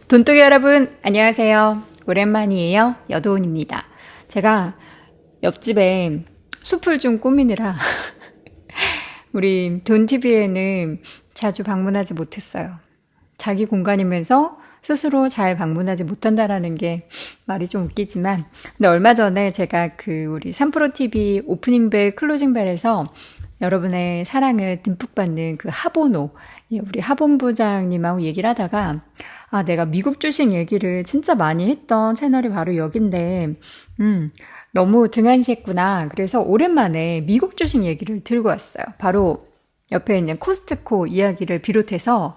돈독이 여러분, 안녕하세요. 오랜만이에요. 여도은입니다. 제가 옆집에 숲을 좀 꾸미느라 우리 돈TV에는 자주 방문하지 못했어요. 자기 공간이면서 스스로 잘 방문하지 못한다라는 게 말이 좀 웃기지만, 근데 얼마 전에 제가 우리 3프로TV 오프닝벨 클로징벨에서 여러분의 사랑을 듬뿍 받는 하보노, 우리 하본부장님하고 얘기를 하다가 내가 미국 주식 얘기를 진짜 많이 했던 채널이 바로 여긴데 너무 등한시했구나. 그래서 오랜만에 미국 주식 얘기를 들고 왔어요. 바로 옆에 있는 코스트코 이야기를 비롯해서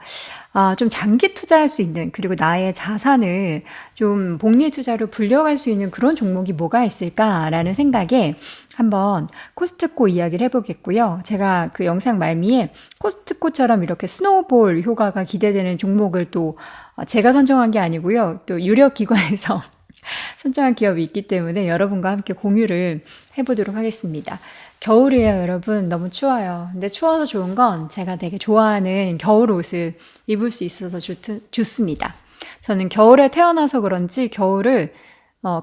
좀 장기 투자할 수 있는, 그리고 나의 자산을 좀 복리 투자로 불려갈 수 있는 그런 종목이 뭐가 있을까라는 생각에 한번 코스트코 이야기를 해보겠고요. 제가 그 영상 말미에 코스트코처럼 이렇게 스노우볼 효과가 기대되는 종목을 또 제가 선정한 게 아니고요. 또 유력 기관에서 선정한 기업이 있기 때문에 여러분과 함께 공유를 해보도록 하겠습니다. 겨울이에요, 여러분. 너무 추워요. 근데 추워서 좋은 건 제가 되게 좋아하는 겨울 옷을 입을 수 있어서 좋습니다. 저는 겨울에 태어나서 그런지 겨울을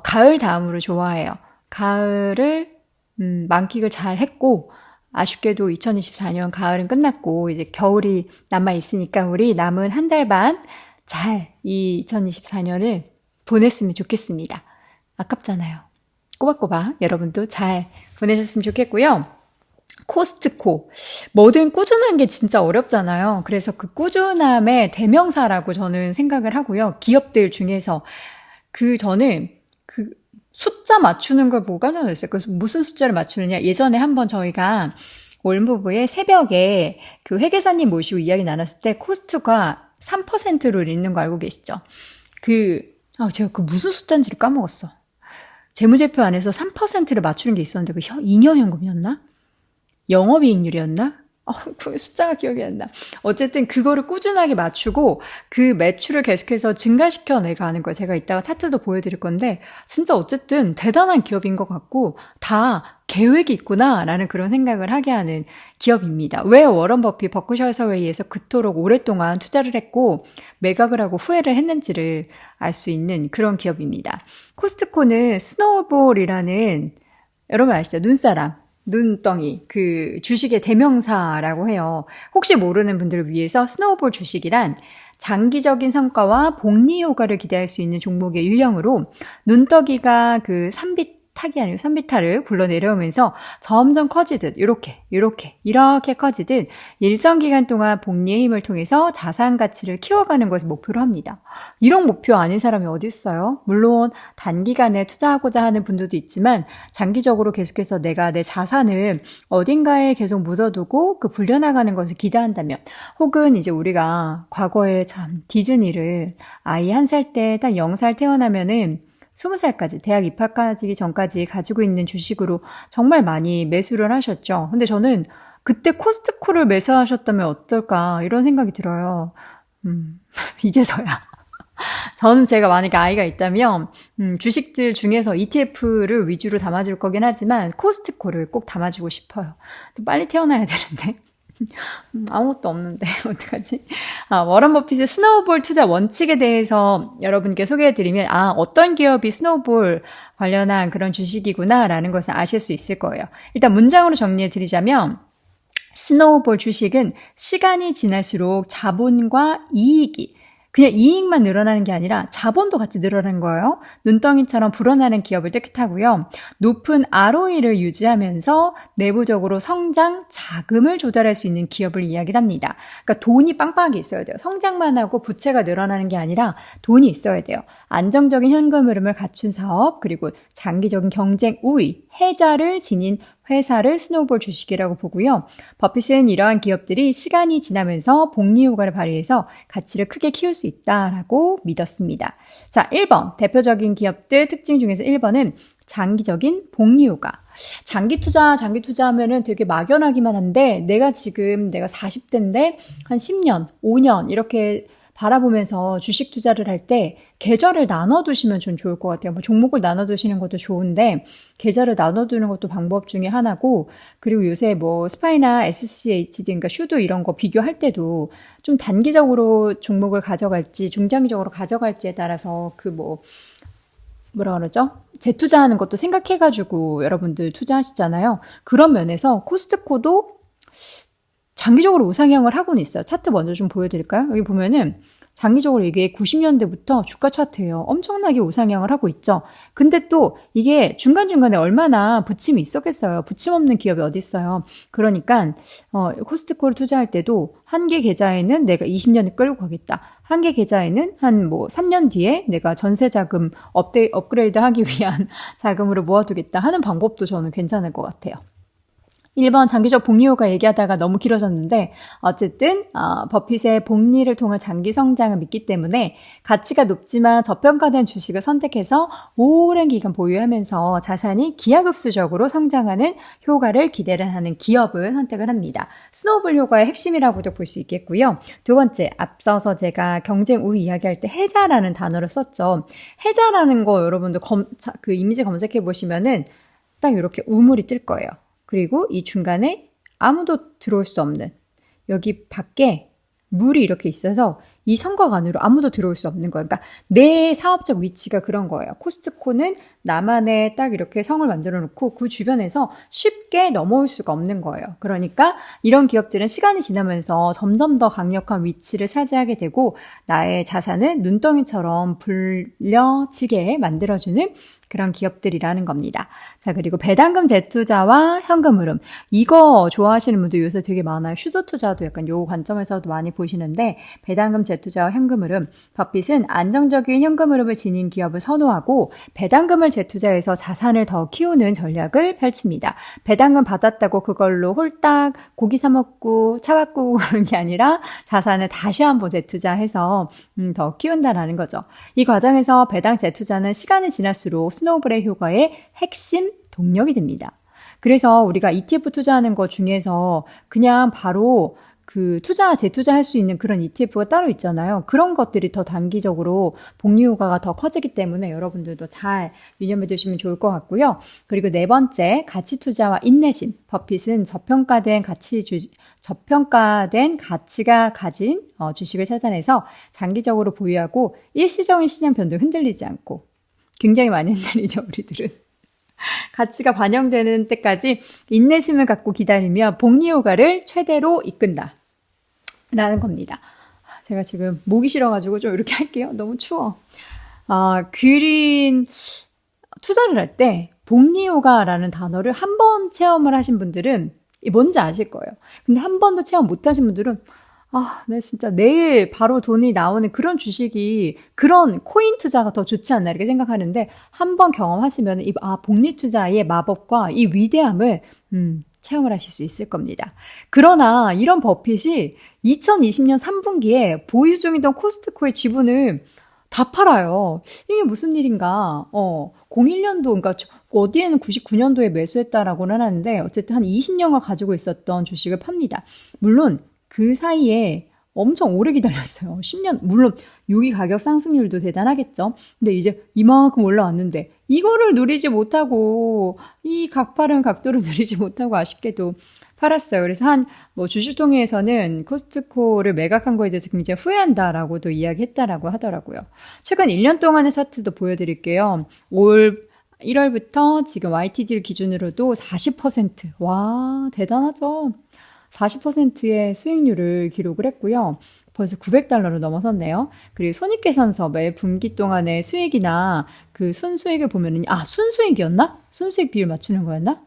가을 다음으로 좋아해요. 가을을 만끽을 잘 했고, 아쉽게도 2024년 가을은 끝났고 이제 겨울이 남아 있으니까 우리 남은 한 달 반 잘 이 2024년을 보냈으면 좋겠습니다. 아깝잖아요. 꼬박꼬박 여러분도 잘 보내셨으면 좋겠고요. 코스트코. 뭐든 꾸준한 게 진짜 어렵잖아요. 그래서 그 꾸준함의 대명사라고 저는 생각을 하고요. 기업들 중에서 저는 숫자 맞추는 걸 보고 깜짝 놀랐어요. 그래서 무슨 숫자를 맞추느냐. 예전에 한번 저희가 올무브의 새벽에 회계사님 모시고 이야기 나눴을 때 코스트가 3%로 있는 거 알고 계시죠? 제가 무슨 숫자인지를 까먹었어. 재무제표 안에서 3%를 맞추는 게 있었는데 잉여현금이었나? 영업이익률이었나? 그 숫자가 기억이 안 나. 어쨌든 그거를 꾸준하게 맞추고 그 매출을 계속해서 증가시켜 내가는 거예요. 제가 이따가 차트도 보여드릴 건데 진짜 어쨌든 대단한 기업인 것 같고 다 계획이 있구나라는 그런 생각을 하게 하는 기업입니다. 왜 워런 버핏 버크셔 서웨이에서 그토록 오랫동안 투자를 했고 매각을 하고 후회를 했는지를 알 수 있는 그런 기업입니다. 코스트코는 스노우볼이라는, 여러분 아시죠? 눈덩이, 주식의 대명사라고 해요. 혹시 모르는 분들을 위해서 스노우볼 주식이란 장기적인 성과와 복리 효과를 기대할 수 있는 종목의 유형으로 눈덩이가 산비탈을 굴러 내려오면서 점점 커지듯 이렇게 커지듯 일정 기간 동안 복리의 힘을 통해서 자산 가치를 키워가는 것을 목표로 합니다. 이런 목표 아닌 사람이 어디 있어요? 물론 단기간에 투자하고자 하는 분들도 있지만 장기적으로 계속해서 내가 내 자산을 어딘가에 계속 묻어두고 불려나가는 것을 기대한다면, 혹은 이제 우리가 과거에 참 디즈니를 아이 1살 때 딱 0살 태어나면은 20살까지, 대학 입학하기 전까지 가지고 있는 주식으로 정말 많이 매수를 하셨죠. 근데 저는 그때 코스트코를 매수하셨다면 어떨까 이런 생각이 들어요. 이제서야. 저는 제가 만약에 아이가 있다면 주식들 중에서 ETF를 위주로 담아줄 거긴 하지만 코스트코를 꼭 담아주고 싶어요. 또 빨리 태어나야 되는데. 아무것도 없는데 어떡하지? 워런 버핏의 스노우볼 투자 원칙에 대해서 여러분께 소개해드리면 어떤 기업이 스노우볼 관련한 그런 주식이구나라는 것을 아실 수 있을 거예요. 일단 문장으로 정리해드리자면, 스노우볼 주식은 시간이 지날수록 자본과 이익이, 그냥 이익만 늘어나는 게 아니라 자본도 같이 늘어나는 거예요. 눈덩이처럼 불어나는 기업을 뜻하고요. 높은 ROE를 유지하면서 내부적으로 성장 자금을 조달할 수 있는 기업을 이야기를 합니다. 그러니까 돈이 빵빵하게 있어야 돼요. 성장만 하고 부채가 늘어나는 게 아니라 돈이 있어야 돼요. 안정적인 현금 흐름을 갖춘 사업, 그리고 장기적인 경쟁 우위, 해자를 지닌 회사를 스노우볼 주식이라고 보고요. 버핏은 이러한 기업들이 시간이 지나면서 복리 효과를 발휘해서 가치를 크게 키울 수 있다라고 믿었습니다. 자, 1번. 대표적인 기업들 특징 중에서 1번은 장기적인 복리 효과. 장기 투자하면은 되게 막연하기만 한데, 내가 40대인데 한 10년, 5년 이렇게 바라보면서 주식 투자를 할 때 계절을 나눠두시면 좀 좋을 것 같아요. 뭐 종목을 나눠두시는 것도 좋은데 계절을 나눠두는 것도 방법 중에 하나고, 그리고 요새 뭐 스파이나 SCHD, 그러니까 슈도 이런 거 비교할 때도 좀 단기적으로 종목을 가져갈지 중장기적으로 가져갈지에 따라서 뭐라 그러죠? 재투자하는 것도 생각해가지고 여러분들 투자하시잖아요. 그런 면에서 코스트코도 장기적으로 우상향을 하고는 있어요. 차트 먼저 좀 보여드릴까요? 여기 보면은 장기적으로 이게 90년대부터 주가 차트예요. 엄청나게 우상향을 하고 있죠. 근데 또 이게 중간중간에 얼마나 부침이 있었겠어요. 부침 없는 기업이 어디 있어요. 그러니까 코스트코를 투자할 때도 한 개 계좌에는 내가 20년을 끌고 가겠다. 한 개 계좌에는 한 3년 뒤에 내가 전세 자금 업그레이드 하기 위한 자금으로 모아두겠다 하는 방법도 저는 괜찮을 것 같아요. 1번 장기적 복리효과 얘기하다가 너무 길어졌는데 어쨌든 버핏의 복리를 통한 장기 성장을 믿기 때문에 가치가 높지만 저평가된 주식을 선택해서 오랜 기간 보유하면서 자산이 기하급수적으로 성장하는 효과를 기대를 하는 기업을 선택을 합니다. 스노우볼 효과의 핵심이라고도 볼 수 있겠고요. 두 번째, 앞서서 제가 경쟁 우위 이야기할 때 해자라는 단어를 썼죠. 해자라는 거 여러분들 그 이미지 검색해 보시면은 딱 이렇게 우물이 뜰 거예요. 그리고 이 중간에 아무도 들어올 수 없는, 여기 밖에 물이 이렇게 있어서 이 성곽 안으로 아무도 들어올 수 없는 거예요. 그러니까 내 사업적 위치가 그런 거예요. 코스트코는 나만의 딱 이렇게 성을 만들어 놓고 그 주변에서 쉽게 넘어올 수가 없는 거예요. 그러니까 이런 기업들은 시간이 지나면서 점점 더 강력한 위치를 차지하게 되고 나의 자산을 눈덩이처럼 불려지게 만들어주는 그런 기업들이라는 겁니다. 자, 그리고 배당금 재투자와 현금 흐름. 이거 좋아하시는 분들 요새 되게 많아요. 슈도 투자도 약간 요 관점에서도 많이 보시는데, 배당금 재투자와 현금 흐름. 버핏은 안정적인 현금 흐름을 지닌 기업을 선호하고 배당금을 재투자해서 자산을 더 키우는 전략을 펼칩니다. 배당금 받았다고 그걸로 홀딱 고기 사 먹고 차 받고 그런 게 아니라 자산을 다시 한번 재투자해서 더 키운다라는 거죠. 이 과정에서 배당 재투자는 시간이 지날수록 스노우볼의 효과의 핵심 동력이 됩니다. 그래서 우리가 ETF 투자하는 것 중에서 그냥 바로 재투자할 수 있는 그런 ETF가 따로 있잖아요. 그런 것들이 더 단기적으로 복리 효과가 더 커지기 때문에 여러분들도 잘 유념해 두시면 좋을 것 같고요. 그리고 네 번째, 가치 투자와 인내심. 버핏은 저평가된 가치가 가진 주식을 찾아내서 장기적으로 보유하고 일시적인 시장 변동 흔들리지 않고, 굉장히 많이 흔들리죠, 우리들은. 가치가 반영되는 때까지 인내심을 갖고 기다리며 복리 효과를 최대로 이끈다 라는 겁니다. 제가 지금 목이 싫어가지고 좀 이렇게 할게요. 너무 추워. 그린 투자를 할 때 복리 효과라는 단어를 한 번 체험을 하신 분들은 뭔지 아실 거예요. 근데 한 번도 체험 못 하신 분들은 네, 진짜 내일 바로 돈이 나오는 그런 주식이, 그런 코인 투자가 더 좋지 않나 이렇게 생각하는데, 한번 경험하시면 복리 투자의 마법과 이 위대함을 체험을 하실 수 있을 겁니다. 그러나 이런 버핏이 2020년 3분기에 보유 중이던 코스트코의 지분을 다 팔아요. 이게 무슨 일인가? 01년도, 그러니까 어디에는 99년도에 매수했다라고는 하는데 어쨌든 한 20년간 가지고 있었던 주식을 팝니다. 물론 그 사이에 엄청 오래 기다렸어요. 10년, 물론 여기 가격 상승률도 대단하겠죠. 근데 이제 이만큼 올라왔는데 이거를 누리지 못하고, 이 가파른 각도를 누리지 못하고 아쉽게도 팔았어요. 그래서 주식통계에서는 코스트코를 매각한 거에 대해서 굉장히 후회한다라고도 이야기했다라고 하더라고요. 최근 1년 동안의 차트도 보여드릴게요. 올 1월부터 지금 YTD를 기준으로도 40%. 와, 대단하죠? 40%의 수익률을 기록을 했고요. 벌써 $900로 넘어섰네요. 그리고 손익계산서 매 분기 동안의 수익이나 그 순수익을 보면은, 순수익이었나? 순수익 비율 맞추는 거였나?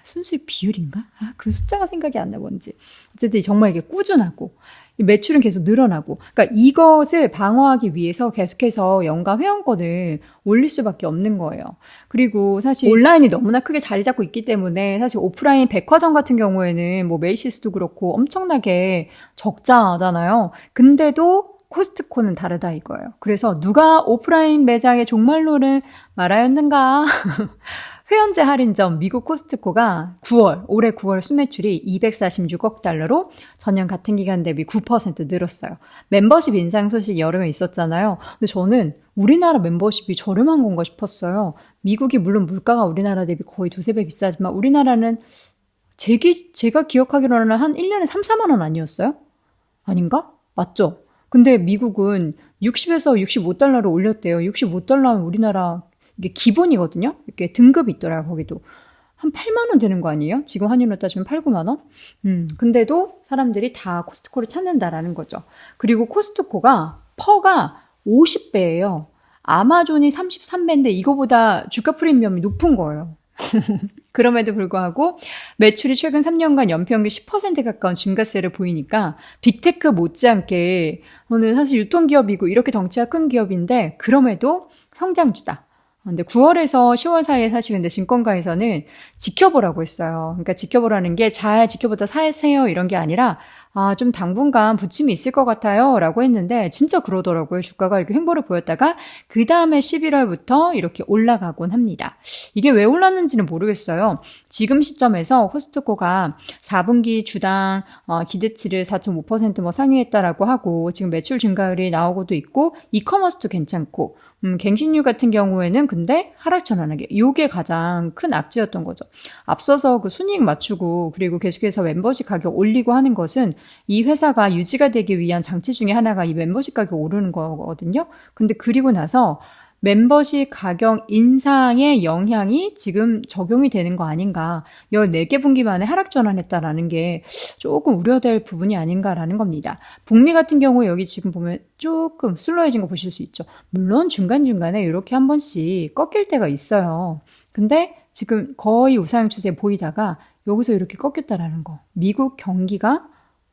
순수익 비율인가? 그 숫자가 생각이 안 나, 뭔지. 어쨌든 정말 이게 꾸준하고, 매출은 계속 늘어나고, 그러니까 이것을 방어하기 위해서 계속해서 연간 회원권을 올릴 수밖에 없는 거예요. 그리고 사실 온라인이 너무나 크게 자리 잡고 있기 때문에 사실 오프라인 백화점 같은 경우에는 메이시스도 그렇고 엄청나게 적자잖아요. 근데도 코스트코는 다르다 이거예요. 그래서 누가 오프라인 매장의 종말론을 말하였는가? 회원제 할인점 미국 코스트코가 올해 9월 순매출이 246억 달러로 전년 같은 기간 대비 9% 늘었어요. 멤버십 인상 소식 여름에 있었잖아요. 근데 저는 우리나라 멤버십이 저렴한 건가 싶었어요. 미국이 물론 물가가 우리나라 대비 거의 두세 배 비싸지만 우리나라는 제가 기억하기로는 한 1년에 3, 4만 원 아니었어요? 아닌가? 맞죠? 근데 미국은 60에서 65달러로 올렸대요. 65달러면 우리나라 이게 기본이거든요. 이렇게 등급이 있더라고요. 거기도. 한 8만 원 되는 거 아니에요? 지금 환율로 따지면 8, 9만 원? 근데도 사람들이 다 코스트코를 찾는다라는 거죠. 그리고 코스트코가 퍼가 50배예요. 아마존이 33배인데 이거보다 주가 프리미엄이 높은 거예요. 그럼에도 불구하고 매출이 최근 3년간 연평균 10% 가까운 증가세를 보이니까 빅테크 못지않게 오늘 사실 유통기업이고 이렇게 덩치가 큰 기업인데 그럼에도 성장주다. 근데 9월에서 10월 사이에 사실 근데 증권가에서는 지켜보라고 했어요. 그러니까 지켜보라는 게 잘 지켜보다 사세요 이런 게 아니라 좀 당분간 부침이 있을 것 같아요 라고 했는데 진짜 그러더라고요. 주가가 이렇게 횡보를 보였다가 그 다음에 11월부터 이렇게 올라가곤 합니다. 이게 왜 올랐는지는 모르겠어요. 지금 시점에서 코스트코가 4분기 주당 기대치를 4.5% 뭐 상회했다라고 하고 지금 매출 증가율이 나오고도 있고 이커머스도 괜찮고 갱신류 같은 경우에는 근데 하락 전환하게 요게 가장 큰 악재였던 거죠. 앞서서 그 순이익 맞추고 그리고 계속해서 멤버십 가격 올리고 하는 것은 이 회사가 유지가 되기 위한 장치 중에 하나가 이 멤버십 가격 오르는 거거든요. 근데 그리고 나서 멤버십 가격 인상의 영향이 지금 적용이 되는 거 아닌가. 14개 분기 만에 하락 전환했다라는 게 조금 우려될 부분이 아닌가라는 겁니다. 북미 같은 경우에 여기 지금 보면 조금 슬로해진 거 보실 수 있죠. 물론 중간중간에 이렇게 한 번씩 꺾일 때가 있어요. 근데 지금 거의 우상 추세 보이다가 여기서 이렇게 꺾였다라는 거. 미국 경기가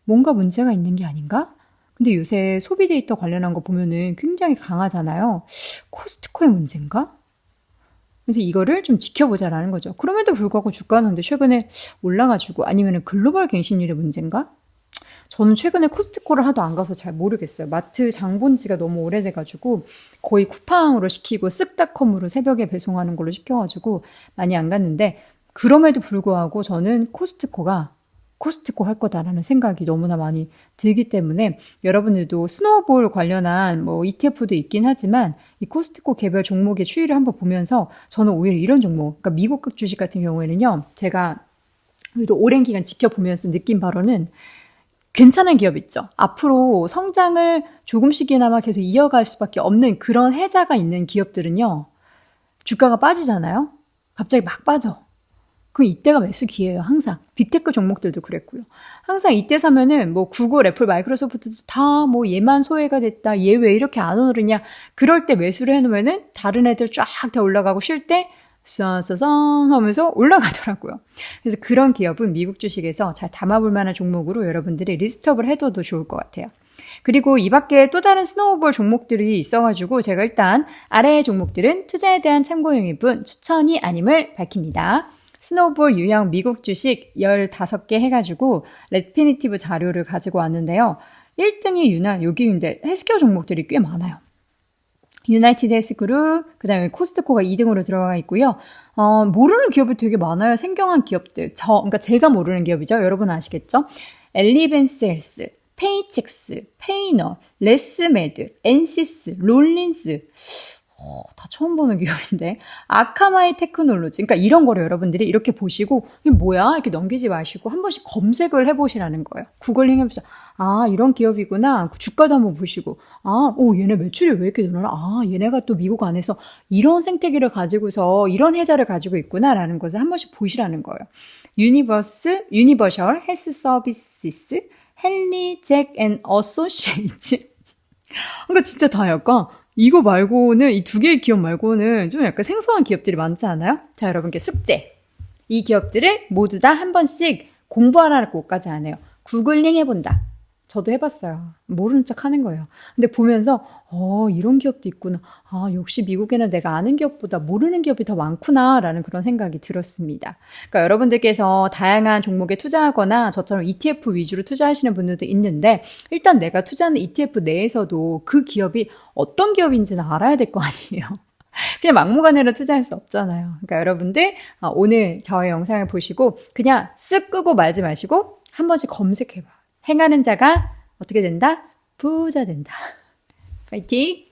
뭔가 문제가 있는 게 아닌가? 근데 요새 소비 데이터 관련한 거 보면은 굉장히 강하잖아요. 코스트코의 문제인가? 그래서 이거를 좀 지켜보자라는 거죠. 그럼에도 불구하고 주가는 근데 최근에 올라가지고 아니면은 글로벌 갱신율의 문제인가? 저는 최근에 코스트코를 하도 안 가서 잘 모르겠어요. 마트 장 본 지가 너무 오래돼가지고 거의 쿠팡으로 시키고 쓱닷컴으로 새벽에 배송하는 걸로 시켜가지고 많이 안 갔는데 그럼에도 불구하고 저는 코스트코 할 거다라는 생각이 너무나 많이 들기 때문에 여러분들도 스노우볼 관련한 뭐 ETF도 있긴 하지만 이 코스트코 개별 종목의 추이를 한번 보면서 저는 오히려 이런 종목, 그러니까 미국 주식 같은 경우에는요, 제가 그래도 오랜 기간 지켜보면서 느낀 바로는 괜찮은 기업 있죠. 앞으로 성장을 조금씩이나마 계속 이어갈 수밖에 없는 그런 해자가 있는 기업들은요, 주가가 빠지잖아요. 갑자기 막 빠져. 그럼 이때가 매수 기회예요, 항상. 빅테크 종목들도 그랬고요. 항상 이때 사면은 뭐 구글, 애플, 마이크로소프트도 다 뭐 얘만 소외가 됐다, 얘 왜 이렇게 안 오르냐. 그럴 때 매수를 해놓으면은 다른 애들 쫙 다 올라가고 쉴 때 쏴쏴쏴 하면서 올라가더라고요. 그래서 그런 기업은 미국 주식에서 잘 담아볼 만한 종목으로 여러분들이 리스트업을 해둬도 좋을 것 같아요. 그리고 이 밖에 또 다른 스노우볼 종목들이 있어가지고 제가 일단 아래의 종목들은 투자에 대한 참고용일 뿐 추천이 아님을 밝힙니다. 스노우볼 유형 미국 주식 15개 해가지고 레피니티브 자료를 가지고 왔는데요. 1등이 여기인데 헬스케어 종목들이 꽤 많아요. 유나이티드 헬스그룹, 그 다음에 코스트코가 2등으로 들어가 있고요. 모르는 기업이 되게 많아요. 생경한 기업들. 그러니까 제가 모르는 기업이죠. 여러분 아시겠죠? 엘리벤스 헬스, 페이첵스, 페이너, 레스메드, 엔시스, 롤린스. 다 처음 보는 기업인데. 아카마이 테크놀로지. 그러니까 이런 거를 여러분들이 이렇게 보시고, 이게 뭐야? 이렇게 넘기지 마시고 한 번씩 검색을 해보시라는 거예요. 구글링 해보세요. 아, 이런 기업이구나. 주가도 한번 보시고, 얘네 매출이 왜 이렇게 늘어나? 얘네가 또 미국 안에서 이런 생태계를 가지고서 이런 혜자를 가지고 있구나라는 것을 한 번씩 보시라는 거예요. 유니버셜 헬스 서비스스, 헨리 잭 앤 어소시에이츠. 그러니까 진짜 다 약간 이거 말고는, 이 두 개의 기업 말고는 좀 약간 생소한 기업들이 많지 않아요? 자, 여러분께 숙제. 이 기업들을 모두 다 한 번씩 공부하라고까지 안 해요. 구글링 해본다. 저도 해봤어요. 모르는 척 하는 거예요. 근데 보면서 이런 기업도 있구나. 역시 미국에는 내가 아는 기업보다 모르는 기업이 더 많구나라는 그런 생각이 들었습니다. 그러니까 여러분들께서 다양한 종목에 투자하거나 저처럼 ETF 위주로 투자하시는 분들도 있는데 일단 내가 투자하는 ETF 내에서도 그 기업이 어떤 기업인지는 알아야 될 거 아니에요. 그냥 막무가내로 투자할 수 없잖아요. 그러니까 여러분들 오늘 저의 영상을 보시고 그냥 쓱 끄고 말지 마시고 한 번씩 검색해봐. 행하는 자가 어떻게 된다? 부자 된다. 파이팅!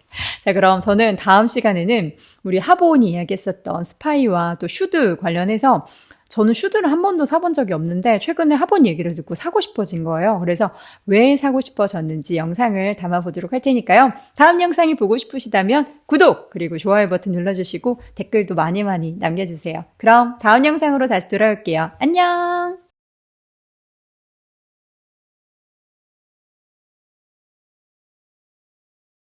자, 그럼 저는 다음 시간에는 우리 하보온이 이야기했었던 스파이와 또 슈드 관련해서 저는 슈드를 한 번도 사본 적이 없는데 최근에 하본 얘기를 듣고 사고 싶어진 거예요. 그래서 왜 사고 싶어졌는지 영상을 담아보도록 할 테니까요. 다음 영상이 보고 싶으시다면 구독 그리고 좋아요 버튼 눌러주시고 댓글도 많이 남겨주세요. 그럼 다음 영상으로 다시 돌아올게요. 안녕!